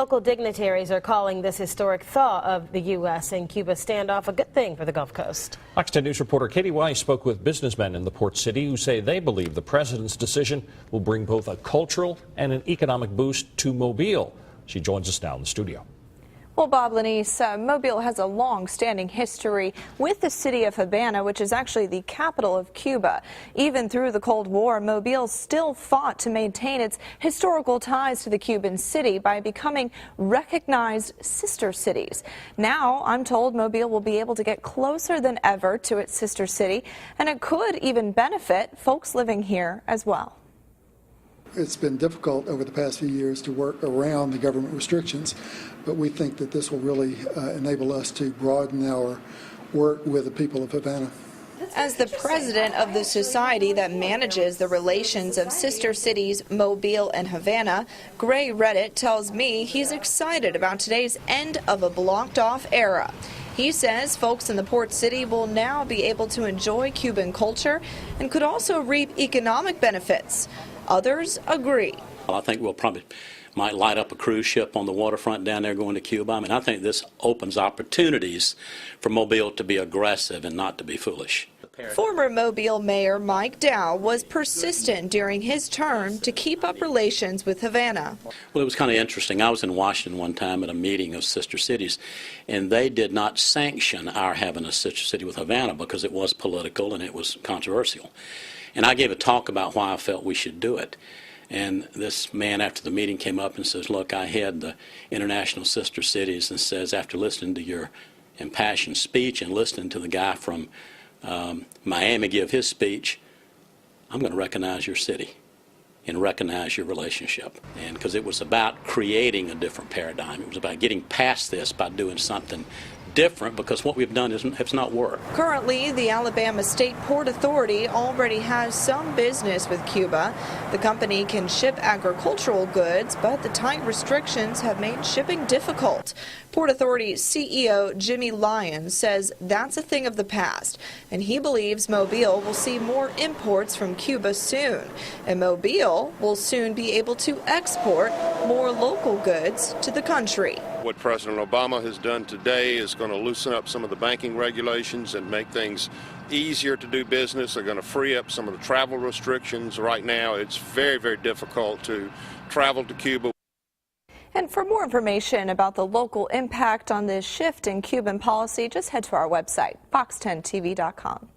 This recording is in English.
Local dignitaries are calling this historic thaw of the U.S. and Cuba standoff a good thing for the Gulf Coast. Fox 10 News reporter Katie Weiss spoke with businessmen in the port city who say they believe the president's decision will bring both a cultural and an economic boost to Mobile. She joins us now in the studio. Well, Bob Lanise, Mobile has a long-standing history with the city of Havana, which is actually the capital of Cuba. Even through the Cold War, Mobile still fought to maintain its historical ties to the Cuban city by becoming recognized sister cities. Now, I'm told Mobile will be able to get closer than ever to its sister city, and it could even benefit folks living here as well. It's been difficult over the past few years to work around the government restrictions, but we think that this will really enable us to broaden our work with the people of Havana. As the president of the society that manages the relations of sister cities Mobile and Havana, Gray Reddit tells me he's excited about today's end of a blocked-off era. He says folks in the port city will now be able to enjoy Cuban culture and could also reap economic benefits. Others agree. I think we'll probably might light up a cruise ship on the waterfront down there going to Cuba. I mean, I think this opens opportunities for Mobile to be aggressive and not to be foolish. Former Mobile Mayor Mike Dow was persistent during his term to keep up relations with Havana. Well, it was kind of interesting. I was in Washington one time at a meeting of sister cities, and they did not sanction our having a sister city with Havana because it was political and it was controversial. And I gave a talk about why I felt we should do it. And this man after the meeting came up and says, look, I head the International Sister Cities, and says, after listening to your impassioned speech and listening to the guy from Miami give his speech, I'm going to recognize your city and recognize your relationship. And because it was about creating a different paradigm. It was about getting past this by doing something different, because what we've done has not worked. Currently, the Alabama State Port Authority already has some business with Cuba. The company can ship agricultural goods, but the tight restrictions have made shipping difficult. Port Authority CEO Jimmy Lyons says that's a thing of the past, and he believes Mobile will see more imports from Cuba soon, and Mobile will soon be able to export more local goods to the country. What President Obama has done today is going to loosen up some of the banking regulations and make things easier to do business. They're going to free up some of the travel restrictions. Right now, it's very, very difficult to travel to Cuba. And for more information about the local impact on this shift in Cuban policy, just head to our website, fox10tv.com.